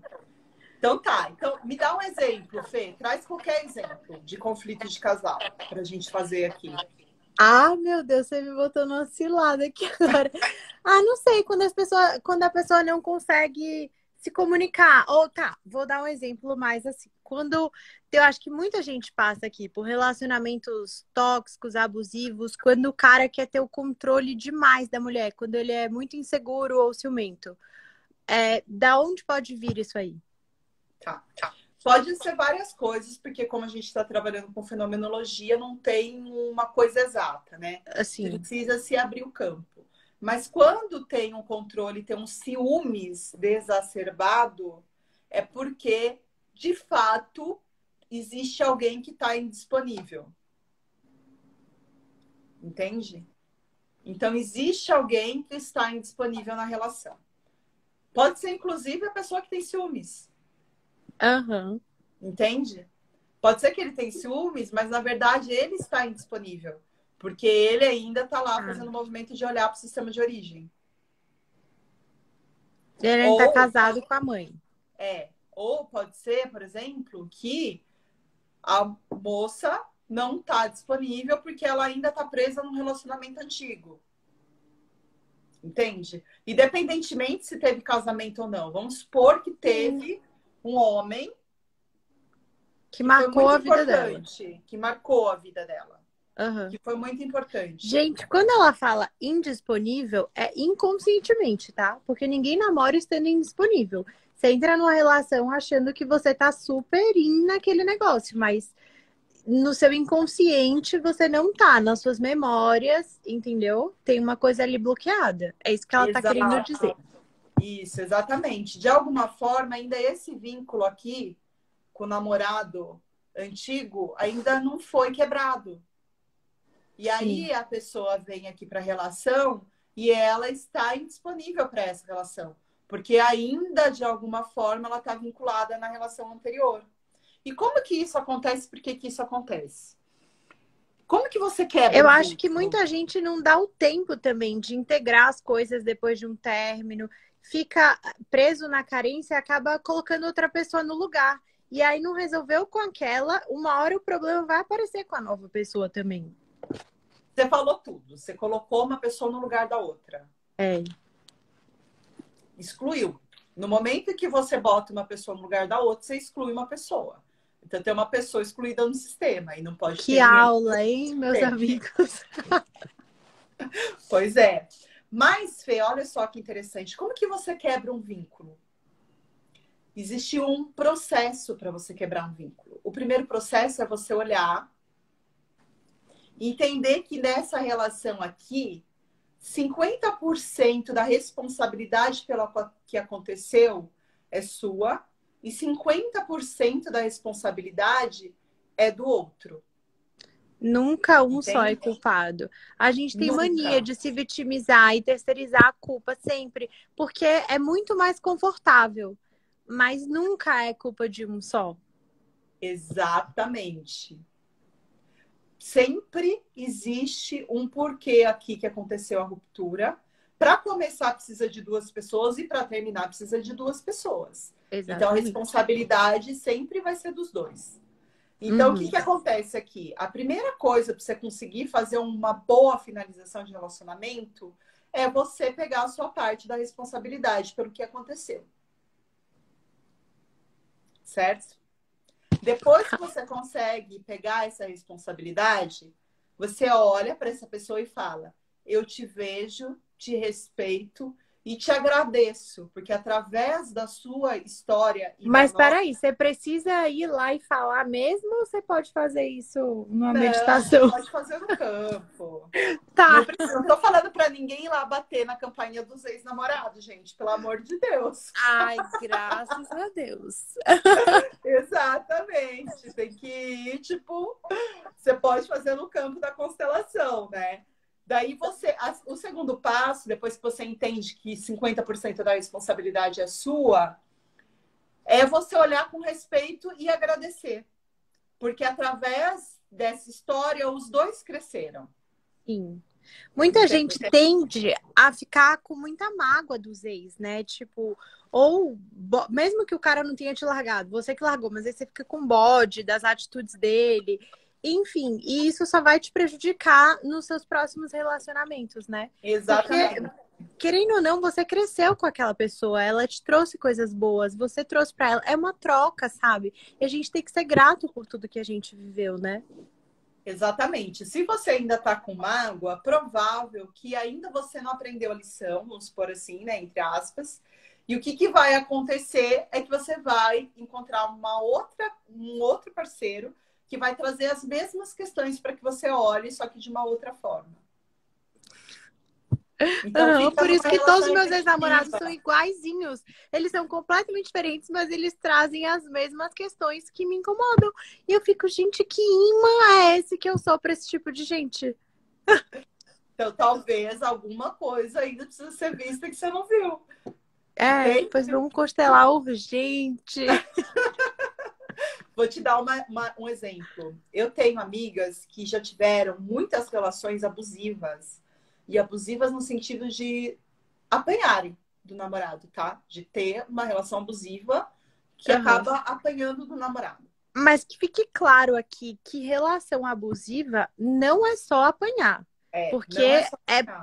Então tá, então me dá um exemplo, Fê. Traz qualquer exemplo de conflito de casal pra gente fazer aqui. Ah, meu Deus, você me botou numa cilada aqui agora. Não sei, quando a pessoa não consegue se comunicar. Ou tá, vou dar um exemplo mais assim. Quando eu acho que muita gente passa aqui por relacionamentos tóxicos, abusivos, quando o cara quer ter o controle demais da mulher, quando ele é muito inseguro ou ciumento. Da onde pode vir isso aí? Tá. Pode ser várias coisas, porque como a gente está trabalhando com fenomenologia, não tem uma coisa exata, né? Assim. Precisa se abrir o campo. Mas quando tem um controle, tem um ciúmes desacerbado, é porque, de fato, existe alguém que está indisponível. Entende? Então, existe alguém que está indisponível na relação. Pode ser, inclusive, a pessoa que tem ciúmes. Uhum. Entende? Pode ser que ele tenha ciúmes, mas na verdade ele está indisponível. Porque ele ainda está lá fazendo o movimento de olhar para o sistema de origem. Ele está casado com a mãe. Ou pode ser, por exemplo, que a moça não está disponível porque ela ainda está presa num relacionamento antigo. Entende? Independentemente se teve casamento ou não. Vamos supor que teve um homem que marcou a vida dela. Que marcou a vida dela. Uhum. Que foi muito importante. Gente, quando ela fala indisponível, é inconscientemente, tá? Porque ninguém namora estando indisponível. Você entra numa relação achando que você tá super naquele negócio, mas no seu inconsciente você não tá, nas suas memórias, entendeu? Tem uma coisa ali bloqueada. É isso que ela tá querendo dizer. Isso, exatamente. De alguma forma, ainda esse vínculo aqui com o namorado antigo ainda não foi quebrado. E aí a pessoa vem aqui para a relação e ela está indisponível para essa relação. Porque ainda, de alguma forma, ela está vinculada na relação anterior. E como que isso acontece? Por que isso acontece? Como que você quebra? Eu acho que muita gente não dá o tempo também de integrar as coisas depois de um término. Fica preso na carência e acaba colocando outra pessoa no lugar. E aí não resolveu com aquela, uma hora o problema vai aparecer com a nova pessoa também. Você falou tudo. Você colocou uma pessoa no lugar da outra. Excluiu. No momento em que você bota uma pessoa no lugar da outra, você exclui uma pessoa. Então tem uma pessoa excluída no sistema e não pode ter. Que aula, hein, meus amigos? Pois é. Mas, Fê, olha só que interessante. Como que você quebra um vínculo? existe um processo para você quebrar um vínculo. O primeiro processo é você olhar e entender que nessa relação aqui, 50% da responsabilidade pelo que aconteceu é sua e 50% da responsabilidade é do outro. Nunca um só é culpado. A gente tem mania de se vitimizar e terceirizar a culpa sempre, porque é muito mais confortável, mas nunca é culpa de um só. Exatamente. Sempre existe um porquê aqui que aconteceu a ruptura. Para começar, precisa de duas pessoas e para terminar, precisa de duas pessoas. Exatamente. Então, a responsabilidade sempre vai ser dos dois. Então, o que acontece aqui? A primeira coisa para você conseguir fazer uma boa finalização de relacionamento é você pegar a sua parte da responsabilidade pelo que aconteceu. Certo? Depois que você consegue pegar essa responsabilidade, você olha para essa pessoa e fala: eu te vejo, te respeito e te agradeço, porque através da sua história... Mas peraí, você precisa ir lá e falar mesmo ou você pode fazer isso numa meditação? Você pode fazer no campo. Tá. Não tô falando para ninguém ir lá bater na campainha dos ex-namorados, gente, pelo amor de Deus. Ai, graças a Deus. Exatamente. Tem que ir, tipo, você pode fazer no campo da constelação, né? Daí o segundo passo, depois que você entende que 50% da responsabilidade é sua, é você olhar com respeito e agradecer. Porque através dessa história, os dois cresceram. Sim. Muita gente tende a ficar com muita mágoa dos ex, né? Tipo, ou mesmo que o cara não tenha te largado, você que largou, mas aí você fica com bode das atitudes dele. Enfim, e isso só vai te prejudicar nos seus próximos relacionamentos, né? Exatamente. Porque, querendo ou não, você cresceu com aquela pessoa, ela te trouxe coisas boas, você trouxe pra ela. É uma troca, sabe? E a gente tem que ser grato por tudo que a gente viveu, né? Exatamente. Se você ainda tá com mágoa, provável que ainda você não aprendeu a lição, vamos supor assim, né? Entre aspas. E o que vai acontecer é que você vai encontrar um outro parceiro que vai trazer as mesmas questões para que você olhe, só que de uma outra forma. Então, por isso que todos os meus ex-namorados são iguaizinhos. Eles são completamente diferentes, mas eles trazem as mesmas questões que me incomodam. E eu fico, gente, que imã é esse que eu sou para esse tipo de gente? Então, talvez alguma coisa ainda precisa ser vista que você não viu. Depois vamos constelar urgente. Vou te dar um exemplo. Eu tenho amigas que já tiveram muitas relações abusivas. E abusivas no sentido de apanharem do namorado, tá? De ter uma relação abusiva que acaba apanhando do namorado. Mas que fique claro aqui que relação abusiva não é só apanhar. Porque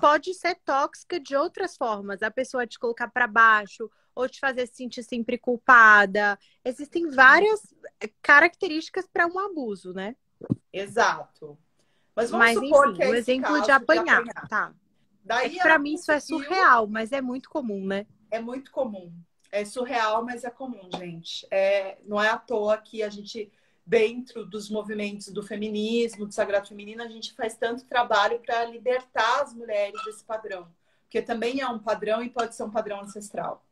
pode ser tóxica de outras formas. A pessoa te colocar para baixo ou te fazer se sentir sempre culpada. Existem várias características para um abuso, né? Exato. Mas vamos supor enfim, que é o exemplo de apanhar. Tá. Daí para mim isso é surreal, mas é muito comum, né? É muito comum. É surreal, mas é comum, gente. Não é à toa que a gente, dentro dos movimentos do feminismo, do sagrado feminino, a gente faz tanto trabalho para libertar as mulheres desse padrão. Porque também é um padrão e pode ser um padrão ancestral.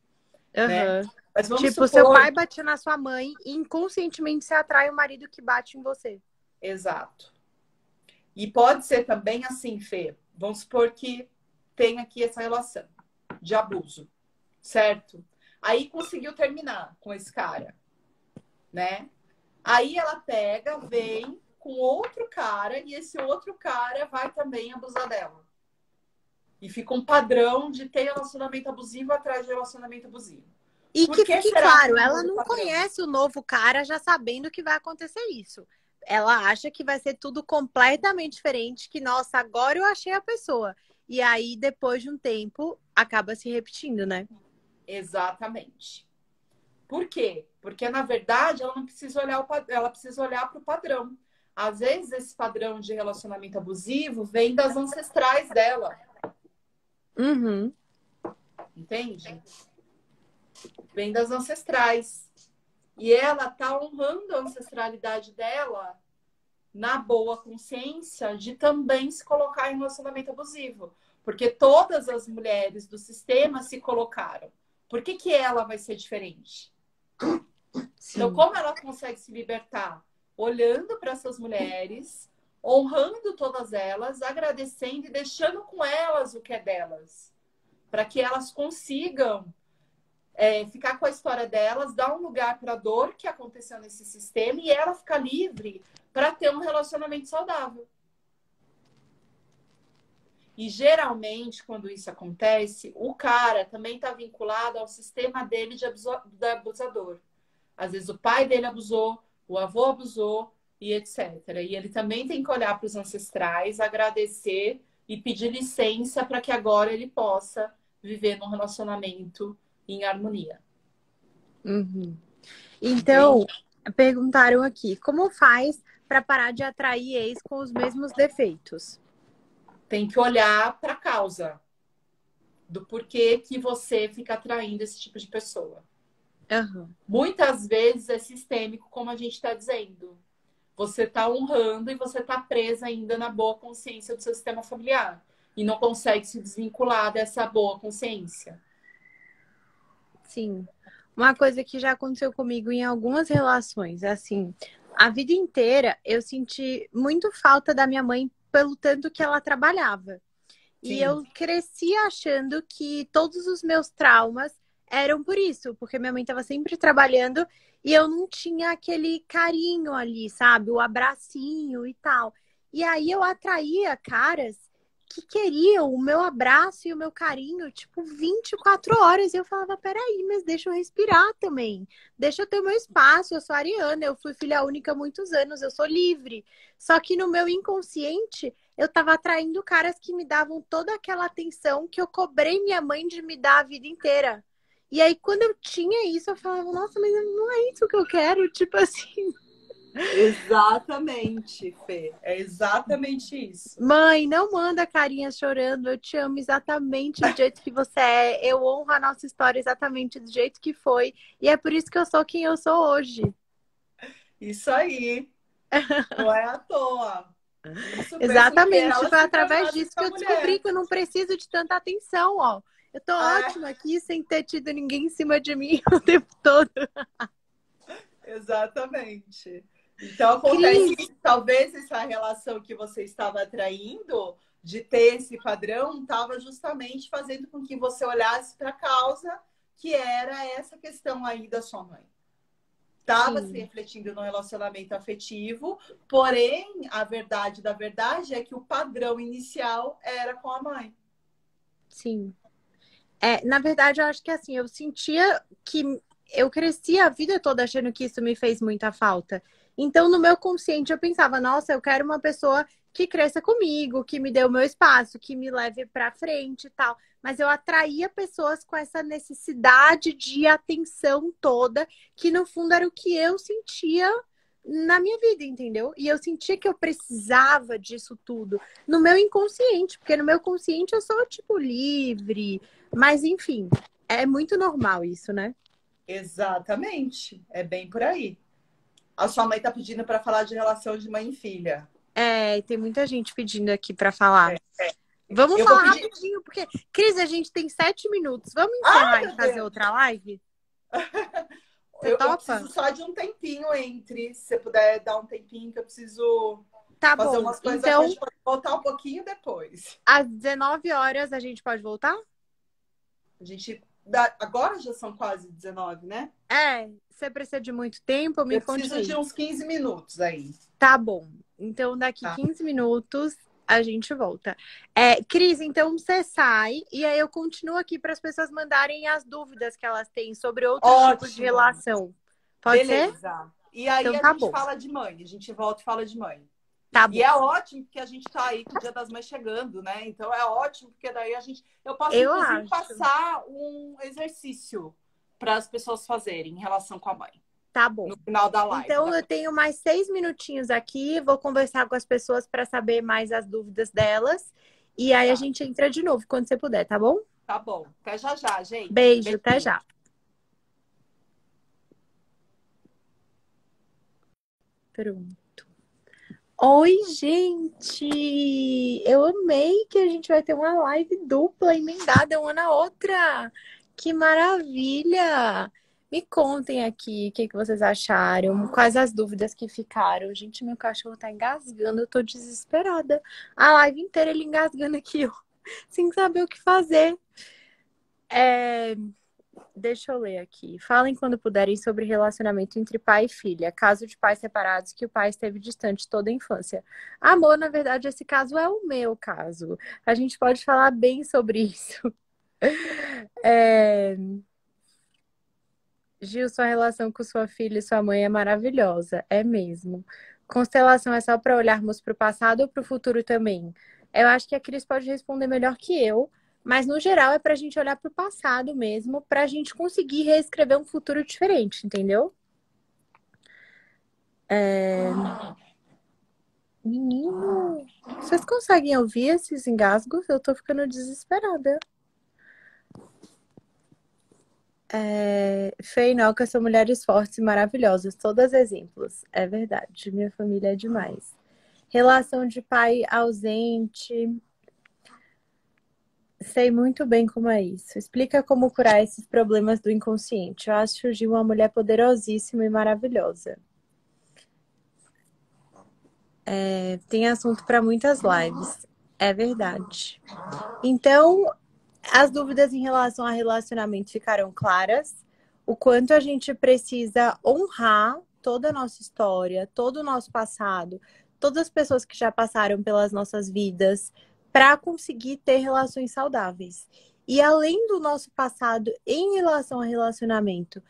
Né? Mas vamos supor... seu pai batia na sua mãe e inconscientemente você atrai o marido que bate em você. Exato. E pode ser também assim, Fê. Vamos supor que tem aqui essa relação de abuso, certo? Aí conseguiu terminar com esse cara, né? Aí ela pega, vem com outro cara e esse outro cara vai também abusar dela. E fica um padrão de ter relacionamento abusivo atrás de relacionamento abusivo. E que fique claro, ela não conhece o novo cara já sabendo que vai acontecer isso. Ela acha que vai ser tudo completamente diferente, que, nossa, agora eu achei a pessoa. E aí, depois de um tempo, acaba se repetindo, né? Exatamente. Por quê? Porque, na verdade, ela não precisa olhar ela precisa olhar para o padrão. Às vezes, esse padrão de relacionamento abusivo vem das ancestrais dela. Entende? Vem das ancestrais. E ela tá honrando a ancestralidade dela na boa consciência de também se colocar em um relacionamento abusivo. Porque todas as mulheres do sistema se colocaram. Por que que ela vai ser diferente? Sim. Então, como ela consegue se libertar? Olhando para essas mulheres, honrando todas elas, agradecendo e deixando com elas o que é delas. Para que elas consigam ficar com a história delas, dar um lugar para a dor que aconteceu nesse sistema e ela ficar livre para ter um relacionamento saudável. E geralmente, quando isso acontece, o cara também está vinculado ao sistema dele de abusador. Às vezes o pai dele abusou, o avô abusou e etc. E ele também tem que olhar para os ancestrais, agradecer e pedir licença para que agora ele possa viver num relacionamento em harmonia. Uhum. Então, perguntaram aqui, como faz para parar de atrair ex com os mesmos defeitos? Tem que olhar para a causa do porquê que você fica atraindo esse tipo de pessoa. Uhum. Muitas vezes é sistêmico, como a gente está dizendo. Você está honrando e você está presa ainda na boa consciência do seu sistema familiar. E não consegue se desvincular dessa boa consciência. Sim. Uma coisa que já aconteceu comigo em algumas relações, assim, a vida inteira eu senti muito falta da minha mãe pelo tanto que ela trabalhava. Sim. E eu cresci achando que todos os meus traumas eram por isso, porque minha mãe estava sempre trabalhando e eu não tinha aquele carinho ali, sabe? O abracinho e tal. E aí eu atraía caras que queriam o meu abraço e o meu carinho, tipo, 24 horas. E eu falava, peraí, mas deixa eu respirar também. Deixa eu ter o meu espaço. Eu sou ariana, eu fui filha única há muitos anos, eu sou livre. Só que no meu inconsciente, eu tava atraindo caras que me davam toda aquela atenção que eu cobrei minha mãe de me dar a vida inteira. E aí, quando eu tinha isso, eu falava, nossa, mas não é isso que eu quero, tipo assim. Exatamente, Fê. É exatamente isso. Mãe, não manda carinha chorando, eu te amo exatamente do jeito que você é. Eu honro a nossa história exatamente do jeito que foi. E é por isso que eu sou quem eu sou hoje. Isso aí. Não é à toa. Isso Exatamente, foi através tornaram disso que essa eu descobri mulher. que eu não preciso de tanta atenção, ó. Eu tô ótima aqui sem ter tido ninguém em cima de mim o tempo todo. Exatamente. Então acontece que talvez essa relação que você estava atraindo de ter esse padrão estava justamente fazendo com que você olhasse para a causa, que era essa questão aí da sua mãe. Estava se refletindo no relacionamento afetivo, porém, a verdade da verdade é que o padrão inicial era com a mãe. Sim. Na verdade, eu acho que assim, eu sentia que eu cresci a vida toda achando que isso me fez muita falta. Então, no meu consciente, eu pensava, nossa, eu quero uma pessoa que cresça comigo, que me dê o meu espaço, que me leve pra frente e tal. Mas eu atraía pessoas com essa necessidade de atenção toda, que no fundo era o que eu sentia na minha vida, entendeu? E eu sentia que eu precisava disso tudo no meu inconsciente, porque no meu consciente eu sou, tipo, livre. Mas, enfim, é muito normal isso, né? Exatamente. É bem por aí. A sua mãe tá pedindo para falar de relação de mãe e filha. Tem muita gente pedindo aqui para falar. Vamos falar rapidinho, porque, Cris, a gente tem 7 minutos. Vamos encerrar e fazer outra live? Eu preciso só de um tempinho entre. Se você puder dar um tempinho, que eu preciso fazer umas coisas. Então, a gente pode voltar um pouquinho depois. Às 19 horas a gente pode voltar? Agora já são quase 19, né? Você precisa de muito tempo? Eu preciso de uns 15 minutos aí. Tá bom. Então, daqui 15 minutos a gente volta. Cris, então você sai e aí eu continuo aqui para as pessoas mandarem as dúvidas que elas têm sobre outros tipos de relação. Pode ser? E aí então, a gente fala de mãe. A gente volta e fala de mãe. Tá bom. E é ótimo porque a gente tá aí com o Dia das Mães chegando, né? Então é ótimo porque daí eu posso inclusive passar um exercício para as pessoas fazerem em relação com a mãe. Tá bom. No final da live. Então eu tenho mais 6 minutinhos aqui, vou conversar com as pessoas para saber mais as dúvidas delas. E aí a gente entra de novo quando você puder, tá bom? Tá bom. Até já já, gente. Beijo. Até já. Pronto. Oi, gente! Eu amei que a gente vai ter uma live dupla emendada uma na outra. Que maravilha! Me contem aqui o que vocês acharam, quais as dúvidas que ficaram. Gente, meu cachorro tá engasgando, eu tô desesperada. A live inteira ele engasgando aqui, ó, sem saber o que fazer. Deixa eu ler aqui. Falem quando puderem sobre relacionamento entre pai e filha. Caso de pais separados que o pai esteve distante toda a infância. Amor, na verdade, esse caso é o meu caso. A gente pode falar bem sobre isso. Gil, sua relação com sua filha e sua mãe é maravilhosa. É mesmo. Constelação é só para olharmos para o passado ou para o futuro também? Eu acho que a Cris pode responder melhor que eu, mas no geral é para a gente olhar para o passado mesmo, para a gente conseguir reescrever um futuro diferente, entendeu? Menino, vocês conseguem ouvir esses engasgos? Eu tô ficando desesperada. Fê e Noca são mulheres fortes e maravilhosas, todas exemplos. É verdade, minha família é demais. Relação de pai ausente. Sei muito bem como é isso. Explica como curar esses problemas do inconsciente. Eu acho que Gil uma mulher poderosíssima e maravilhosa. Tem assunto para muitas lives. É verdade. Então, as dúvidas em relação a relacionamento ficaram claras. O quanto a gente precisa honrar toda a nossa história, todo o nosso passado, todas as pessoas que já passaram pelas nossas vidas, para conseguir ter relações saudáveis. E além do nosso passado em relação a relacionamento,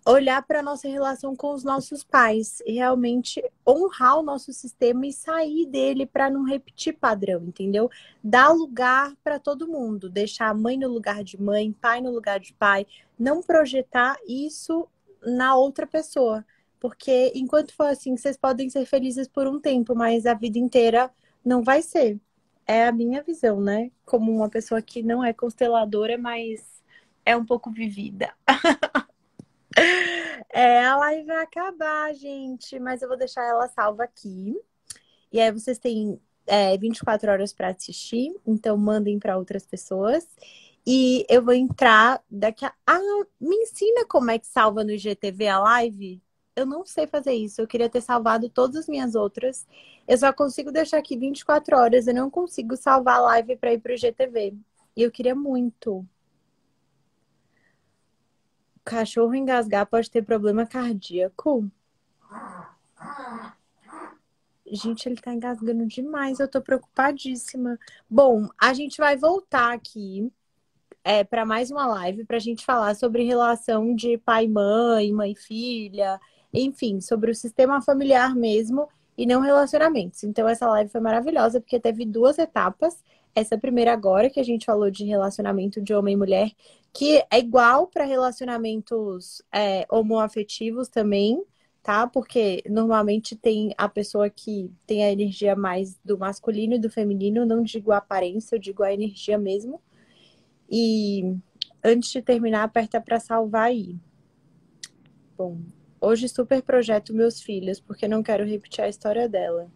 olhar para a nossa relação com os nossos pais e realmente honrar o nosso sistema e sair dele para não repetir padrão, entendeu? Dar lugar para todo mundo, deixar a mãe no lugar de mãe, pai no lugar de pai, não projetar isso na outra pessoa. Porque enquanto for assim, vocês podem ser felizes por um tempo, mas a vida inteira não vai ser. É a minha visão, né? Como uma pessoa que não é consteladora, mas é um pouco vivida. A live vai acabar, gente, mas eu vou deixar ela salva aqui. E aí vocês têm 24 horas para assistir, então mandem para outras pessoas. E eu vou entrar daqui a. Ah, me ensina como é que salva no IGTV a live? Eu não sei fazer isso. Eu queria ter salvado todas as minhas outras. Eu só consigo deixar aqui 24 horas. Eu não consigo salvar a live para ir para o IGTV. E eu queria muito. Cachorro engasgar pode ter problema cardíaco. Gente, ele tá engasgando demais. Eu tô preocupadíssima. Bom, a gente vai voltar aqui para mais uma live pra gente falar sobre relação de pai e mãe, mãe e filha, enfim, sobre o sistema familiar mesmo e não relacionamentos. Então, essa live foi maravilhosa porque teve duas etapas. Essa primeira agora, que a gente falou de relacionamento de homem e mulher, que é igual para relacionamentos homoafetivos também, tá? Porque normalmente tem a pessoa que tem a energia mais do masculino e do feminino, não digo a aparência, eu digo a energia mesmo. E antes de terminar, aperta para salvar aí. Bom, hoje super projeto meus filhos, porque não quero repetir a história dela.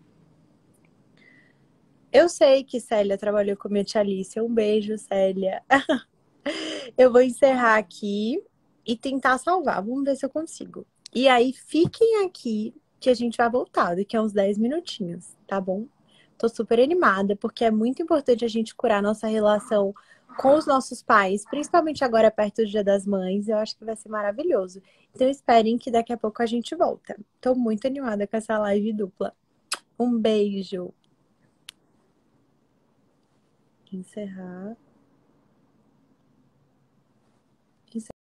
Eu sei que Célia trabalhou com minha tia Alicia. Um beijo, Célia. Eu vou encerrar aqui e tentar salvar. Vamos ver se eu consigo. E aí, fiquem aqui que a gente vai voltar daqui a uns 10 minutinhos, tá bom? Tô super animada, porque é muito importante a gente curar nossa relação com os nossos pais, principalmente agora perto do Dia das Mães. Eu acho que vai ser maravilhoso. Então, esperem que daqui a pouco a gente volta. Tô muito animada com essa live dupla. Um beijo. Encerrar.